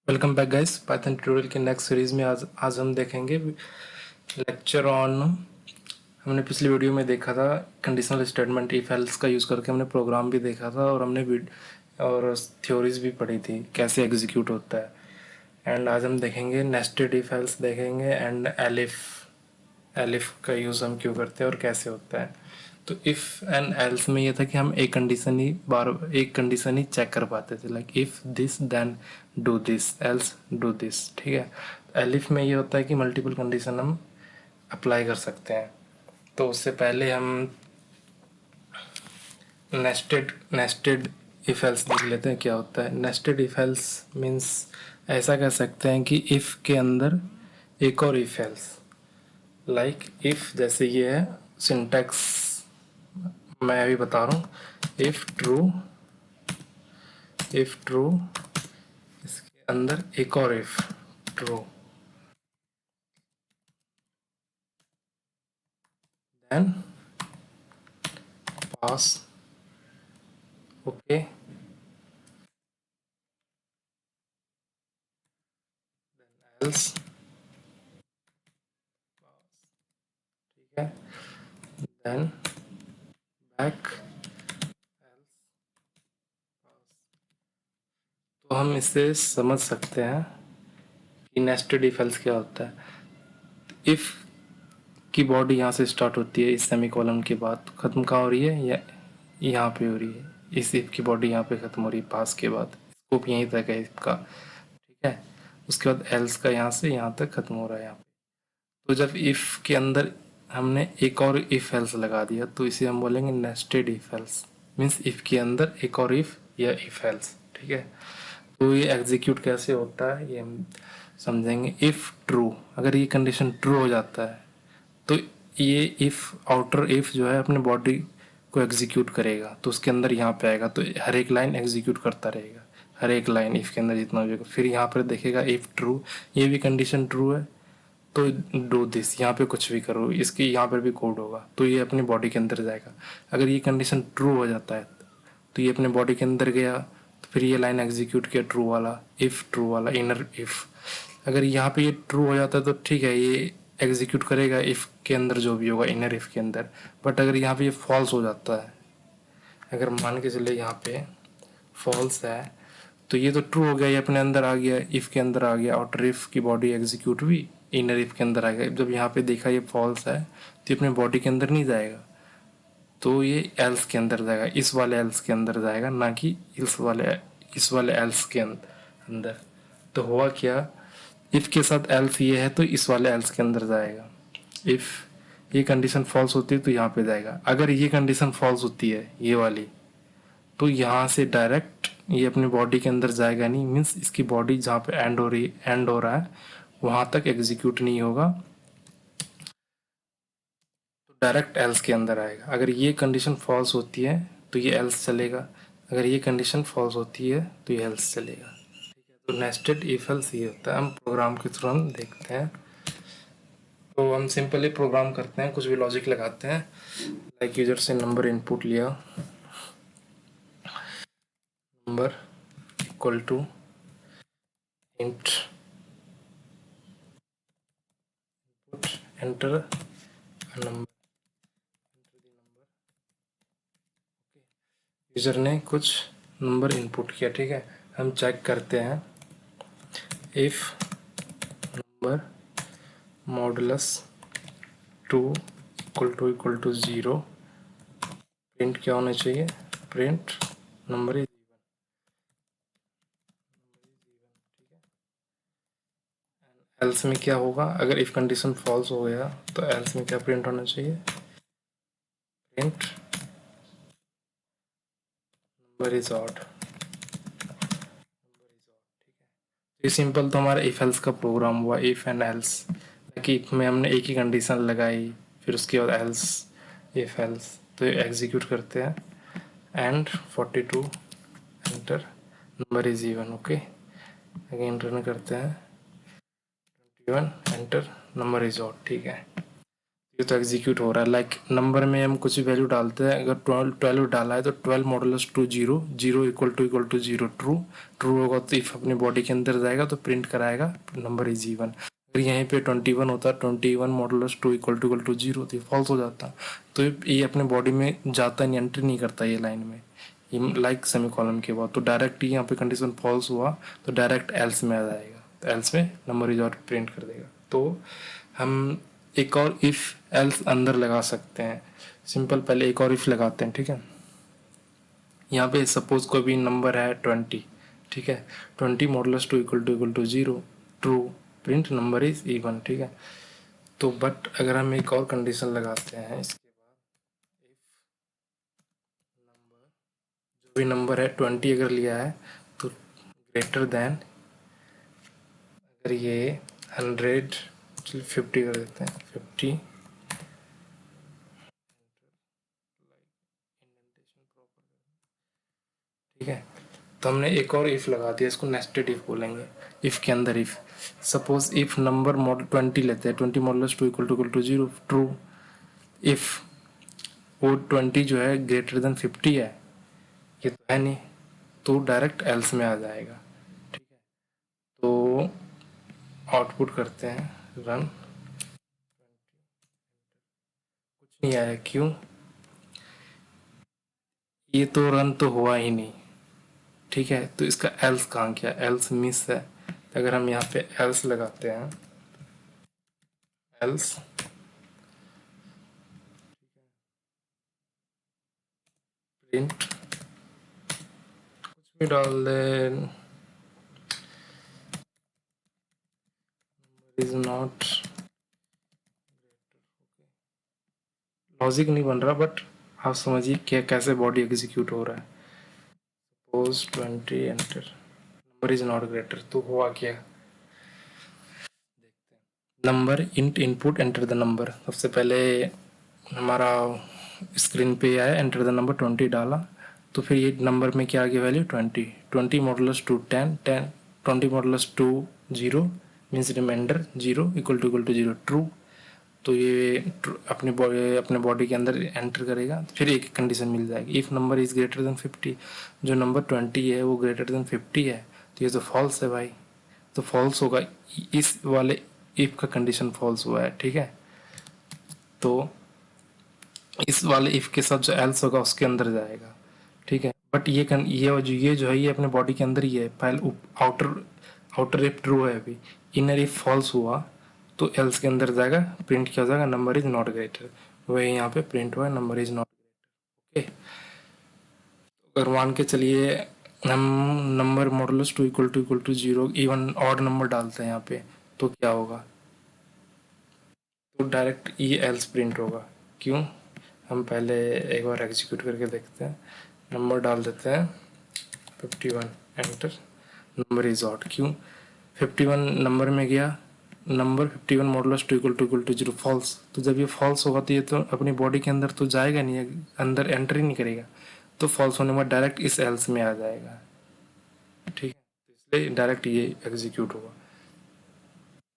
Welcome back guys. Python tutorial के next series में आज हम देखेंगे लेक्चर ऑन। हमने पिछली वीडियो में देखा था कंडीशनल स्टेटमेंट इफ एल्स का यूज़ करके हमने प्रोग्राम भी देखा था और हमने और थ्योरीज भी पढ़ी थी कैसे एग्जीक्यूट होता है। एंड आज हम देखेंगे नेस्टेड इफ एल्स देखेंगे एंड एलिफ एलिफ का यूज़ हम क्यों करते हैं और कैसे होता है। तो इफ़ एंड एल्स में ये था कि हम एक कंडीशन ही चेक कर पाते थे, like if this then do this else do this. ठीक है। एलिफ में ये होता है कि मल्टीपल कंडीशन हम अप्लाई कर सकते हैं। तो उससे पहले हम नेस्टेड इफ एल्स देख लेते हैं क्या होता है। नेस्टेड इफ एल्स मीन्स ऐसा कह सकते हैं कि इफ़ के अंदर एक और इफ एल्स। लाइक इफ़ जैसे ये है सिंटैक्स मैं अभी बता रहा हूँ। इफ ट्रू इसके अंदर एक और if true then pass okay else. ठीक है। Then back else. तो हम इससे समझ सकते हैं कि नेस्टेड इफ एल्स क्या होता है। इफ की बॉडी यहाँ से स्टार्ट होती है, इस सेमी कॉलम के बाद ख़त्म कहाँ हो रही है, या यहाँ पे हो रही है। इस इफ की बॉडी यहाँ पे ख़त्म हो रही है पास के बाद, स्कोप यहीं तक है इसका। ठीक है। उसके बाद एल्स का यहाँ से यहाँ तक ख़त्म हो रहा है यहाँ पे। तो जब इफ़ के अंदर हमने एक और इफ एल्स लगा दिया तो इसे हम बोलेंगे nested if else. Means if के अंदर एक और इफ या इफ एल्स। ठीक है। तो ये एग्जीक्यूट कैसे होता है ये हम समझेंगे। इफ़ ट्रू, अगर ये कंडीशन ट्रू हो जाता है तो ये इफ़ आउटर इफ़ जो है अपने बॉडी को एग्जीक्यूट करेगा, तो उसके अंदर यहाँ पे आएगा, तो हर एक लाइन एग्जीक्यूट करता रहेगा। हर एक लाइन इफ़ के अंदर जितना भी होगा, फिर यहाँ पर देखेगा इफ़ ट्रू, ये भी कंडीशन ट्रू है तो डू दिस, यहाँ पे कुछ भी करो, इसकी यहाँ पर भी कोड होगा तो ये अपनी बॉडी के अंदर जाएगा। अगर ये कंडीशन ट्रू हो जाता है तो ये अपने बॉडी के अंदर गया, तो फिर ये लाइन एग्जीक्यूट किया ट्रू वाला, इफ़ ट्रू वाला इनर इफ़। अगर यहाँ पे ये ट्रू हो जाता है तो ठीक है, ये एग्जीक्यूट करेगा इफ़ के अंदर जो भी होगा इनर इफ़ के अंदर। बट अगर यहाँ पे ये फॉल्स हो जाता है, अगर मान के चले यहाँ पे फॉल्स है, तो ये तो ट्रू हो गया, ये अपने अंदर आ गया, इफ़ के अंदर आ गया, आउटर इफ़ की बॉडी एग्जीक्यूट हुई, इनर इफ़ के अंदर आ गया। जब यहाँ पे देखा ये फॉल्स है तो ये अपने बॉडी के अंदर नहीं जाएगा, तो ये एल्स के अंदर जाएगा, इस वाले एल्स के अंदर जाएगा, ना कि इस वाले एल्स के अंदर। तो हुआ क्या, इफ़ के साथ एल्स ये है तो इस वाले एल्स के अंदर जाएगा। इफ़ ये कंडीशन फॉल्स होती है तो यहाँ पे जाएगा। अगर ये कंडीशन फॉल्स होती है ये वाली, तो यहाँ से डायरेक्ट ये अपनी बॉडी के अंदर जाएगा नहीं। मीन्स इसकी बॉडी जहाँ पे एंड हो रहा है वहाँ तक एग्जीक्यूट नहीं होगा, तो डायरेक्ट एल्स के अंदर आएगा। अगर ये कंडीशन फॉल्स होती है तो ये एल्स चलेगा, अगर ये कंडीशन फॉल्स होती है तो ये एल्स चलेगा। ठीक है। तो नेस्टेड इफ एल्स ये होता है। हम प्रोग्राम के थ्रू हम देखते हैं। तो हम सिंपली प्रोग्राम करते हैं, कुछ भी लॉजिक लगाते हैं। लाइक यूजर से नंबर इनपुट लिया, number equal to int enter number. User ने कुछ नंबर इनपुट किया। ठीक है। हम चेक करते हैं if number modulus 2 equal to 0, print क्या होना चाहिए, print number is even. Else में क्या होगा, अगर इफ कंडीशन फॉल्स हो गया तो एल्स में क्या प्रिंट होना चाहिए, प्रिंट नंबर इज ऑड। ये सिंपल तो हमारा इफ एल्स का प्रोग्राम हुआ, इफ एंड एल्स। कि इफ में हमने एक ही कंडीशन लगाई, फिर उसके बाद एल्स, इफ एल्स। तो ये एग्जीक्यूट करते हैं and 42 enter number is even. Okay. Again run करते हैं 21 एंटर नंबर इज ऑड। ठीक है। ये तो एग्जीक्यूट हो रहा है। लाइक नंबर में हम कुछ भी वैल्यू डालते हैं, अगर 12 डाला है तो 12 modulus two zero, zero equal to zero, true. True होगा तो इफ अपनी बॉडी के अंदर जाएगा तो प्रिंट कराएगा नंबर इज इवन। अगर यहीं पे 21 होता, 21 modulus two equal to zero, तो फॉल्स हो जाता। तो ये अपने बॉडी में जाता नहीं, एंट्री नहीं करता ये लाइन में, लाइक सेमी कॉलम के बाद। तो डायरेक्ट यहाँ पे कंडीशन फॉल्स हुआ तो डायरेक्ट एल्स में आ जाएगा, तो एल्स में नंबर इज और प्रिंट कर देगा। तो हम एक और इफ एल्स अंदर लगा सकते हैं। सिंपल, पहले एक और इफ लगाते हैं, ठीक है। यहाँ पे सपोज कोई भी नंबर है 20, ठीक है। 20 modulus two equal to zero, true, print number is even, ठीक है। तो बट अगर हम एक और कंडीशन लगाते हैं इसके बाद, इफ नंबर, जो भी नंबर है 20 अगर लिया है तो ग्रेटर देन, अगर ये 100, 50 कर देते हैं, 50, ठीक है। तो हमने एक और इफ लगा दिया, इसको नेस्टेड इफ बोलेंगे। इफ के अंदर if, suppose if number model 20 लेते हैं, 20 models two equal to zero, true. If वो 20 जो है ग्रेटर देन 50 है, ये तो है नहीं, तो डायरेक्ट एल्स में आ जाएगा, ठीक है। तो आउटपुट करते हैं, रन, कुछ नहीं आया, क्यों? ये तो रन तो हुआ ही नहीं, ठीक है। तो इसका एल्स कहाँ गया? एल्स मिस है। तो अगर हम यहाँ पे एल्स लगाते हैं, एल्स, प्रिंट, कुछ भी डाल दे, इज नॉट, लॉजिक नहीं बन रहा, बट आप समझिए क्या कैसे बॉडी एग्जीक्यूट हो रहा है। Suppose 20 enter, number is not greater, तो हुआ क्या? Number int input enter the number, सबसे पहले हमारा स्क्रीन पे आया एंटर द नंबर, 20 डाला, तो फिर ये नंबर में क्या आ गया value? 20। 20 modulus two 10, 10, 20 modulus two zero, means remainder zero equal to zero, true. तो ये अपने बॉडी के अंदर एंटर करेगा, फिर एक कंडीशन मिल जाएगी, if number is greater than 50। जो नंबर 20 है वो ग्रेटर देन 50 है, तो ये तो फॉल्स है भाई, तो फॉल्स होगा। इस वाले इफ का कंडीशन फॉल्स हुआ है, ठीक है। तो इस वाले इफ के साथ जो एल्स होगा उसके अंदर जाएगा, ठीक है। बट ये जो है ये अपने बॉडी के अंदर ही है, पहले आउटर आउटर इफ ट्रू है, अभी इनर इफ फॉल्स हुआ तो एल्स के अंदर जाएगा, प्रिंट किया जाएगा नंबर इज नॉट ग्रेटर, वही यहाँ पे प्रिंट हुआ है number is not greater, okay. अगर मान के चलिए हम number modulus two equal to zero, even odd number डालते हैं यहाँ पे, तो क्या होगा? तो डायरेक्ट ये एल्स प्रिंट होगा, क्यों? हम पहले एक बार एग्जीक्यूट करके देखते हैं, नंबर डाल देते हैं 51 एंटर, नंबर इज ऑड, क्यों? 51 नंबर में गया, number 51 modulus two equal to zero, false. तो जब ये फॉल्स होगा तो ये तो अपनी बॉडी के अंदर तो जाएगा नहीं, अंदर एंटर ही नहीं करेगा, तो फॉल्स होने के बाद डायरेक्ट इस एल्स में आ जाएगा, ठीक है। तो इसलिए डायरेक्ट ये एग्जीक्यूट होगा,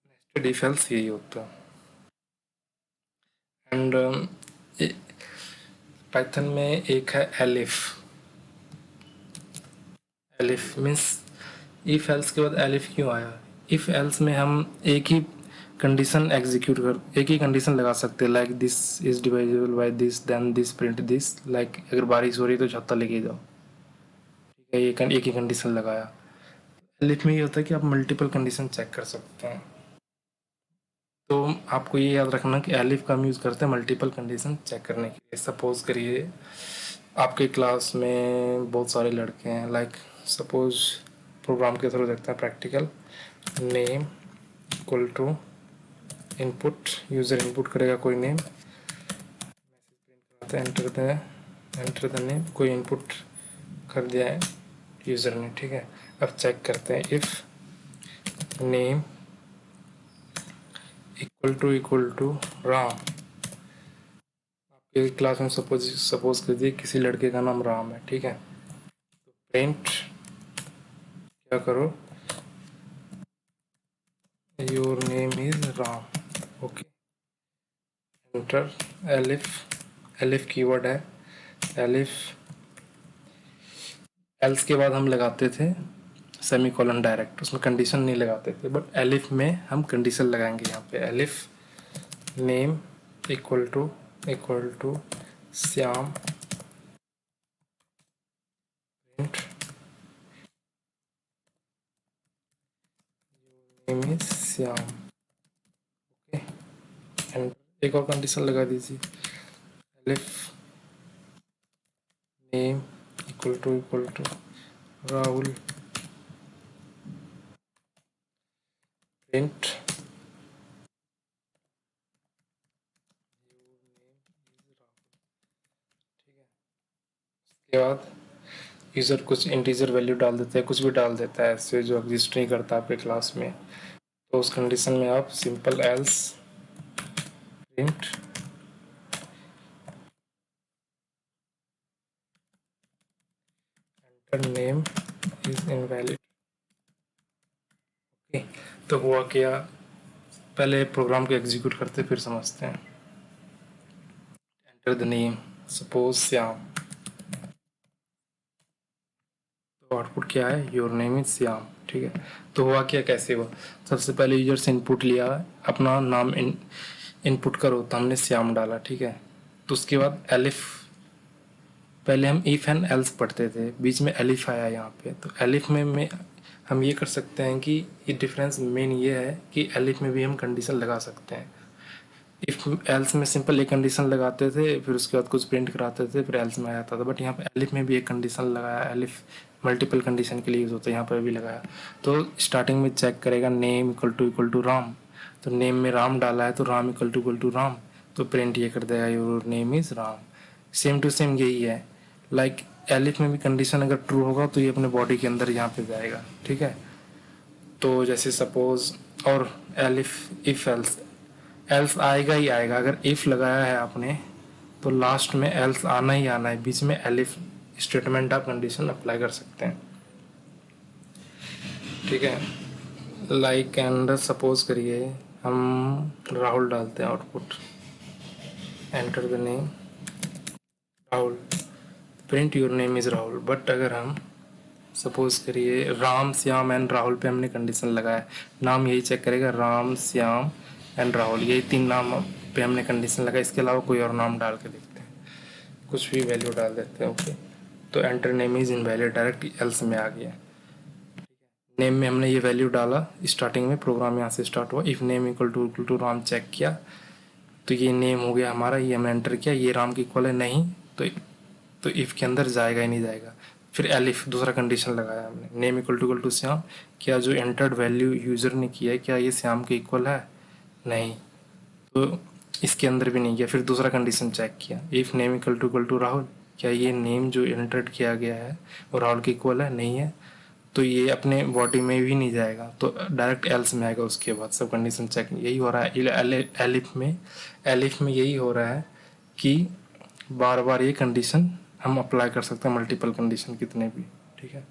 नेस्टेड इफ एल्स यही होता है। एंड पाइथन में एक है elif, elif means if else के बाद एलिफ क्यों आया? इफ एल्स में हम एक ही कंडीशन एग्जीक्यूट कर, एक ही कंडीशन लगा सकते हैं, like this is divisible by this, then this, print this. Like अगर बारिश हो रही है तो छत्ता लेके जाओ, ठीक है, ये एक ही कंडीशन लगाया। एलिफ में ये होता है कि आप मल्टीपल कंडीशन चेक कर सकते हैं। तो आपको ये याद रखना कि एलिफ का हम यूज़ करते हैं मल्टीपल कंडीशन चेक करने के लिए। सपोज करिए आपके क्लास में बहुत सारे लड़के हैं, लाइक सपोज प्रोग्राम के थ्रू देखते हैं practical, name equal to input, user input करेगा कोई name, enter the, enter the name, कोई इनपुट कर दिया है यूज़र ने, ठीक है। अब चेक करते हैं, if name equal to Ram, आपके क्लास में सपोज कर दिए किसी लड़के का नाम राम है, ठीक है। तो प्रिंट क्या करो, your name is Ram, okay, enter elif keyword है। एलिफ एल्स के बाद हम लगाते थे सेमी कॉलन डायरेक्ट, उसमें कंडीशन नहीं लगाते थे, बट एलिफ में हम कंडीशन लगाएंगे। यहाँ पे elif name equal to Shyam print name is Shyam. Okay, and एक और कंडीशन लगा दीजिए, elif name equal to Rahul print के बाद यूज़र कुछ इंटीजर वैल्यू डाल देता है, कुछ भी डाल देता है ऐसे जो एग्जिस्ट नहीं करता आपके क्लास में, तो उस कंडीशन में आप simple else print enter name is invalid. Okay, तो हुआ क्या, पहले प्रोग्राम को एग्जीक्यूट करते फिर समझते हैं। Enter the name, suppose Shyam, तो आउटपुट क्या है, योर नेम इज श्याम। ठीक है, तो हुआ क्या, कैसे हुआ, सबसे पहले यूजर से इनपुट लिया, अपना नाम इनपुट करो, तो हमने श्याम डाला। ठीक है, तो उसके बाद एलिफ, पहले हम इफ एंड एल्स पढ़ते थे, बीच में एलिफ आया यहाँ पे, तो एलिफ में हम ये कर सकते हैं कि ये डिफरेंस मेन ये है कि एलिफ में भी हम कंडीशन लगा सकते हैं। इफ एल्स में सिंपल एक कंडीशन लगाते थे, फिर उसके बाद कुछ प्रिंट कराते थे, फिर एल्स में आ जाता था, बट यहाँ पे एलिफ में भी एक कंडीशन लगाया। एलिफ मल्टीपल कंडीशन के लिए यूज़ होता है, यहाँ पर भी लगाया। तो स्टार्टिंग में चेक करेगा नेम इक्वल टू राम, तो नेम में राम डाला है तो राम इक्वल टू राम, तो प्रिंट ये कर देगा your name is Ram. Same to same यही है, लाइक एलिफ में भी कंडीशन अगर ट्रू होगा तो ये अपने बॉडी के अंदर यहाँ पे जाएगा। ठीक है, तो जैसे सपोज, और एलिफ इफ एल्स, एल्स आएगा ही आएगा, अगर इफ लगाया है आपने तो लास्ट में एल्स आना ही आना है, बीच में एलिफ स्टेटमेंट आप कंडीशन अप्लाई कर सकते हैं। ठीक है, लाइक एंड सपोज करिए हम राहुल डालते हैं, output enter the name Rahul print your name is Rahul, but अगर हम सपोज करिए राम श्याम एंड राहुल पे हमने कंडीशन लगाया, नाम यही चेक करेगा, राम श्याम एंड राहुल, यही 3 नाम पे हमने कंडीशन लगाया, इसके अलावा कोई और नाम डाल के देखते हैं, कुछ भी वैल्यू डाल देते हैं। ओके, तो enter name is invalid, direct else में आ गया। नेम में हमने ये वैल्यू डाला, स्टार्टिंग में प्रोग्राम यहाँ से स्टार्ट हुआ, if name equal to Ram check किया, तो ये नेम हो गया हमारा, ये हमने एंटर किया, ये राम की इक्वल है नहीं, तो इफ के अंदर जाएगा ही नहीं जाएगा। फिर एलिफ दूसरा कंडीशन लगाया हमने, नेम इक्वल टू श्याम, क्या जो एंटर्ड वैल्यू यूज़र ने किया है क्या ये श्याम के इक्वल है, नहीं, तो इसके अंदर भी नहीं गया। फिर दूसरा कंडीशन चेक किया, if name equal to Rahul, क्या ये नेम जो एंटर्ड किया गया है वो राहुल के इक्वल है, नहीं है, तो ये अपने बॉडी में भी नहीं जाएगा, तो डायरेक्ट एल्स में आएगा। उसके बाद सब कंडीशन चेक, यही हो रहा है एलिफ में यही हो रहा है कि बार बार ये कंडीशन हम अप्लाई कर सकते हैं, मल्टीपल कंडीशन कितने भी। ठीक है,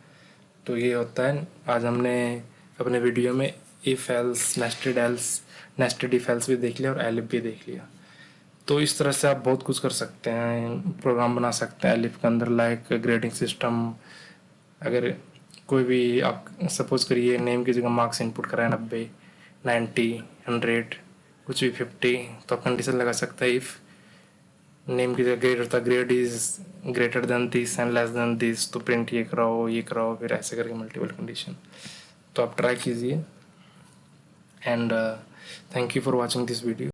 तो ये होता है। आज हमने अपने वीडियो में if else, nested if else भी देख लिया और एलिफ भी देख लिया। तो इस तरह से आप बहुत कुछ कर सकते हैं, प्रोग्राम बना सकते हैं एलिफ के अंदर, लाइक ग्रेडिंग सिस्टम। अगर कोई भी आप सपोज करिए नेम की जगह मार्क्स इनपुट कराए 90, 90, 100, कुछ भी 50, तो आप कंडीशन लगा सकते हैं इफ नेम की जगह ग्रेड होता है, grade is greater than this and less than this, तो प्रिंट ये कराओ, फिर ऐसे करके मल्टीपल कंडीशन। तो आप ट्राई कीजिए, and thank you for watching this video.